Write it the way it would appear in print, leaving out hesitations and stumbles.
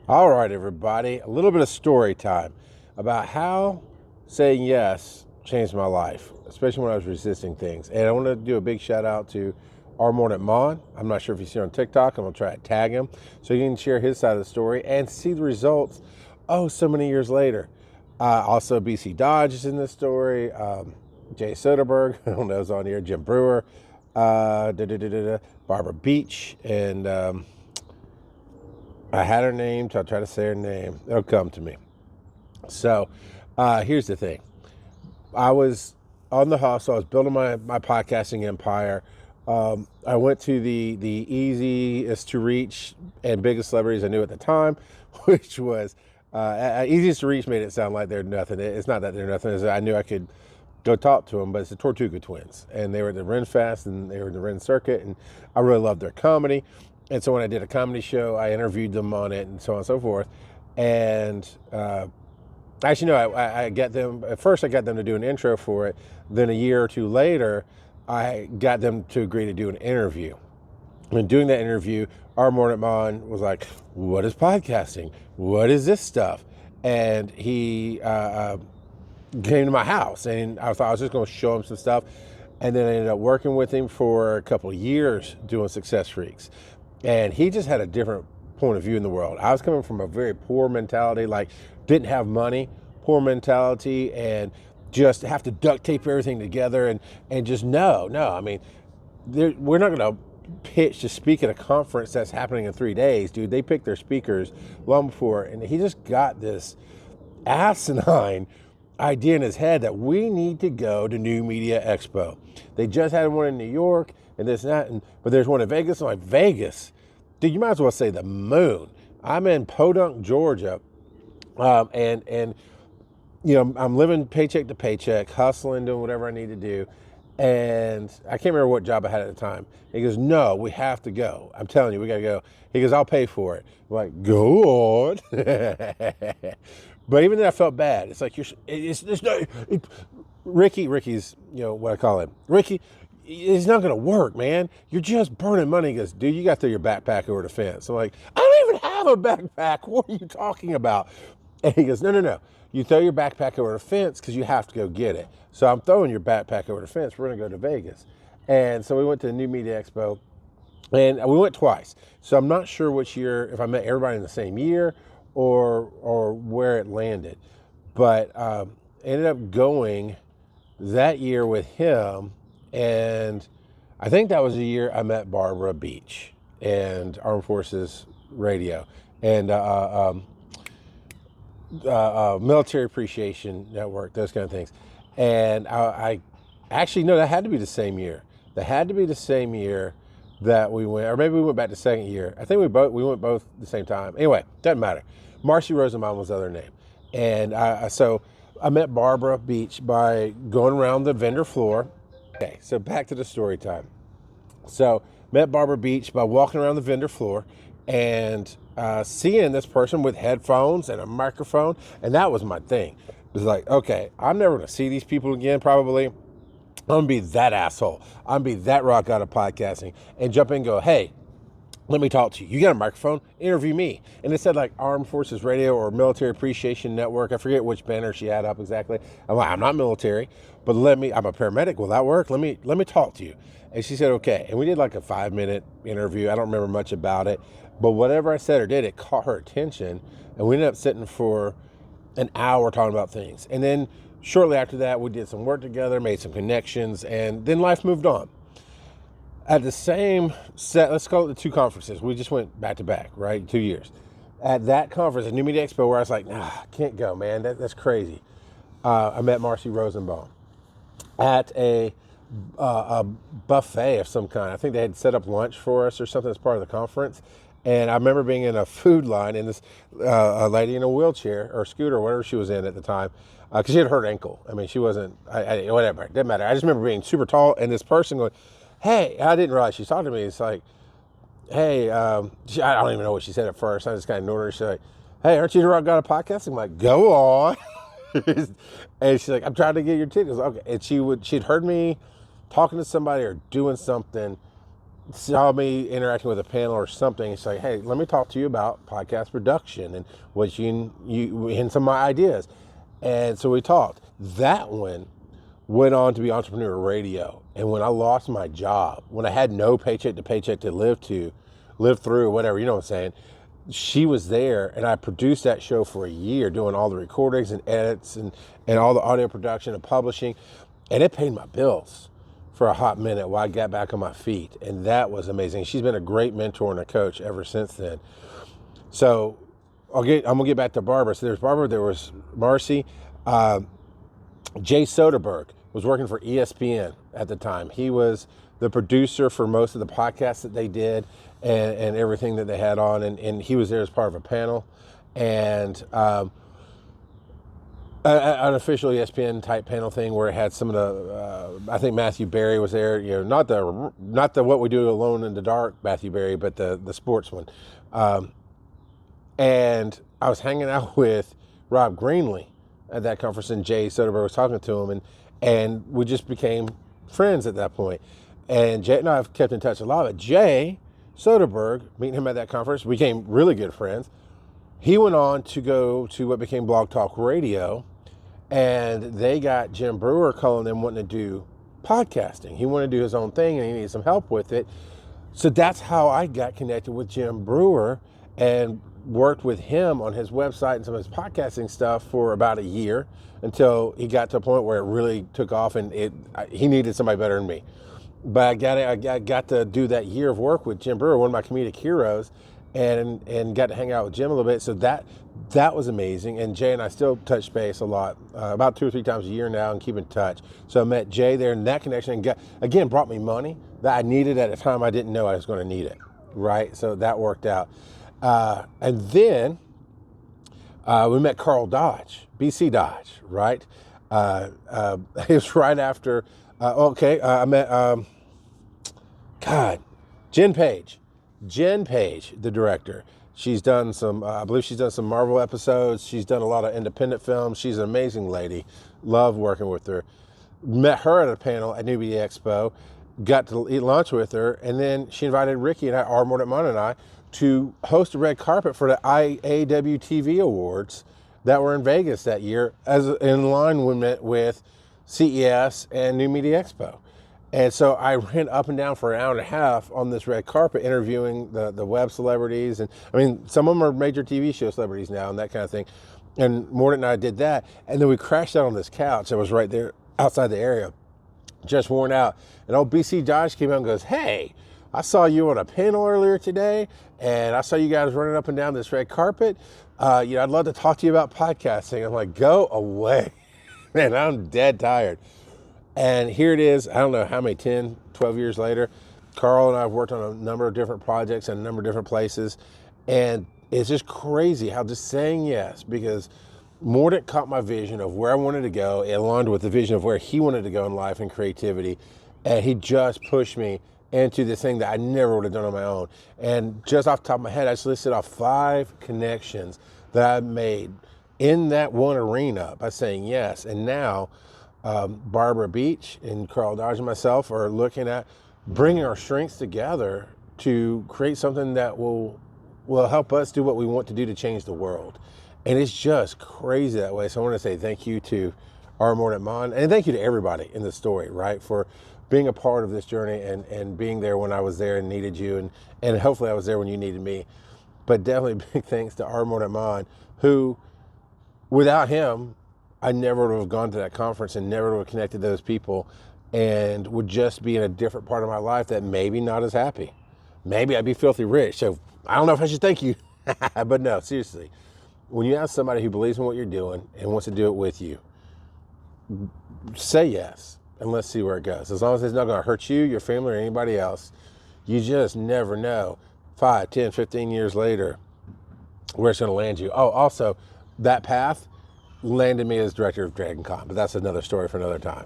All right, everybody, a little bit of story time about how saying yes changed my life, especially when I was resisting things. And I want to do a big shout out to our Morning Mon. I'm not sure if you see her on TikTok. I'm going to try to tag him so you can share his side of the story and see the results, so many years later. Also, BC Dodge is in this story. Jay Soderberg, I don't know, is on here. Jim Brewer, Barbara Beach, and I had her name, so I'll try to say her name. It'll come to me. So here's the thing. I was on the hustle. I was building my podcasting empire. I went to the easiest to reach and biggest celebrities I knew at the time, which was easiest to reach made it sound like they're nothing. It's not that they're nothing. It's I knew I could go talk to them, but it's the Tortuga Twins. And they were at the Ren Fest and they were in the Ren Circuit. And I really loved their comedy. And so when I did a comedy show, I interviewed them on it and so on and so forth. And actually, no, I got them, at first I got them to do an intro for it. Then a year or two later, I got them to agree to do an interview. And doing that interview, our Morning Mon was like, what is podcasting? What is this stuff? And he came to my house and I thought I was just going to show him some stuff. And then I ended up working with him for a couple of years doing Success Freaks. And he just had a different point of view in the world. I was coming from a very poor mentality, like didn't have money, poor mentality, and just have to duct tape everything together and just no. I mean, we're not going to pitch to speak at a conference that's happening in 3 days, dude. They pick their speakers long before, and he just got this asinine idea in his head that we need to go to New Media Expo. They just had one in New York and this and that, but there's one in Vegas. I'm like, Vegas? Dude, you might as well say the moon. I'm in Podunk, Georgia, and I'm living paycheck to paycheck, hustling, doing whatever I need to do. And I can't remember what job I had at the time. He goes, no, we have to go. I'm telling you, we got to go. He goes, I'll pay for it. I'm like, go on. But even then I felt bad. It's like, Ricky's, what I call him. Ricky, it's not going to work, man. You're just burning money. He goes, dude, you got to throw your backpack over the fence. I'm like, I don't even have a backpack. What are you talking about? And he goes, no. You throw your backpack over the fence because you have to go get it. So I'm throwing your backpack over the fence. We're going to go to Vegas. And so we went to the New Media Expo, and we went twice. So I'm not sure which year, if I met everybody in the same year or where it landed. But ended up going that year with him, and I think that was the year I met Barbara Beach and Armed Forces Radio and Military Appreciation Network, those kind of things. And I actually, no, that had to be the same year. That had to be the same year that we went, or maybe we went back the second year. I think we went both at the same time. Anyway, doesn't matter. Marcy Rosenbaum was the other name. And so I met Barbara Beach by going around the vendor floor. Okay, so back to the story time. So met Barbara Beach by walking around the vendor floor and seeing this person with headphones and a microphone. And that was my thing. It was like, okay, I'm never going to see these people again, probably. I'm going to be that asshole. I'm going to be that rock out of podcasting and jump in and go, hey, let me talk to you. You got a microphone? Interview me. And it said like Armed Forces Radio or Military Appreciation Network. I forget which banner she had up exactly. I'm like, I'm not military, but I'm a paramedic. Will that work? Let me talk to you. And she said, okay. And we did like a 5-minute interview. I don't remember much about it, but whatever I said or did, it caught her attention. And we ended up sitting for an hour talking about things. And then shortly after that, we did some work together, made some connections, and then life moved on. At the same set, let's call it the two conferences. We just went back to back, right? 2 years. At that conference, at New Media Expo, where I was like, nah, I can't go, man. That's crazy. I met Marcy Rosenbaum at a buffet of some kind. I think they had set up lunch for us or something as part of the conference. And I remember being in a food line and this a lady in a wheelchair or scooter or whatever she was in at the time, because she had hurt ankle. I mean, she wasn't, whatever, it didn't matter. I just remember being super tall and this person going, hey, I didn't realize she's talking to me. It's like, hey, I don't even know what she said at first. I just kind of ignored her. She's like, hey, aren't you the rock god of podcasting? I'm like, go on. And she's like, I'm trying to get your tickets. Okay. And she'd heard me talking to somebody or doing something saw me interacting with a panel or something. He's like, hey, let me talk to you about podcast production and what you and some of my ideas. And so we talked. That one went on to be Entrepreneur Radio. And when I lost my job, when I had no paycheck to live through, whatever, you know what I'm saying? She was there, and I produced that show for a year, doing all the recordings and edits and all the audio production and publishing. And it paid my bills for a hot minute while I got back on my feet. And that was amazing. She's been a great mentor and a coach ever since then. So I'm gonna get back to Barbara. So there's Barbara, there was Marcy. Jay Soderberg was working for ESPN at the time. He was the producer for most of the podcasts that they did and everything that they had on. And he was there as part of a panel. And an official ESPN type panel thing where it had some of the, I think Matthew Berry was there, you know, not the What We Do Alone in the Dark Matthew Berry, but the sports one. And I was hanging out with Rob Greenlee at that conference, and Jay Soderberg was talking to him, and we just became friends at that point. And Jay and I have kept in touch a lot. But Jay Soderberg, meeting him at that conference, became really good friends. He went on to go to what became Blog Talk Radio, and they got Jim Brewer calling them wanting to do podcasting. He wanted to do his own thing, and he needed some help with it. So that's how I got connected with Jim Brewer and worked with him on his website and some of his podcasting stuff for about a year until he got to a point where it really took off, and he needed somebody better than me. But I got to do that year of work with Jim Brewer, one of my comedic heroes, and got to hang out with Jim a little bit. So that was amazing. And Jay and I still touch base a lot, about 2 or 3 times a year now, and keep in touch. So I met Jay there, and that connection brought me money that I needed at a time I didn't know I was going to need it, right? So that worked out. And then we met Carl Dodge, BC Dodge, right? It was right after, I met, Jen Page, the director. She's done I believe she's done some Marvel episodes. She's done a lot of independent films. She's an amazing lady. Love working with her. Met her at a panel at New Media Expo, got to eat lunch with her, and then she invited Ricky and I, R. Mordetman and I, to host a red carpet for the IAW TV Awards that were in Vegas that year, as in line with CES and New Media Expo. And so I ran up and down for an hour and a half on this red carpet interviewing the web celebrities. And I mean, some of them are major TV show celebrities now and that kind of thing. And Mordet and I did that. And then we crashed out on this couch that was right there outside the area, just worn out. And old BC Dodge came out and goes, hey, I saw you on a panel earlier today, and I saw you guys running up and down this red carpet. I'd love to talk to you about podcasting. I'm like, go away. Man, I'm dead tired. And here it is, I don't know how many, 10, 12 years later. Carl and I have worked on a number of different projects in a number of different places. And it's just crazy how just saying yes, because Mordet caught my vision of where I wanted to go. It aligned with the vision of where he wanted to go in life and creativity. And he just pushed me into this thing that I never would have done on my own. And just off the top of my head, I just listed off 5 connections that I made in that one arena by saying yes. And now Barbara Beach and Carl Dodge and myself are looking at bringing our strengths together to create something that will help us do what we want to do to change the world. And it's just crazy that way. So I want to say thank you to R. Mordetman, and thank you to everybody in the story, right, for being a part of this journey and being there when I was there and needed you, and hopefully I was there when you needed me. But definitely big thanks to R. Mordetman, who, without him, I never would have gone to that conference and never would have connected those people, and would just be in a different part of my life that maybe not as happy. Maybe I'd be filthy rich. So I don't know if I should thank you, but no, seriously. When you have somebody who believes in what you're doing and wants to do it with you, say yes, and let's see where it goes. As long as it's not going to hurt you, your family, or anybody else, you just never know 5, 10, 15 years later where it's going to land you. Oh, also, that path landed me as director of Dragon Con, but that's another story for another time.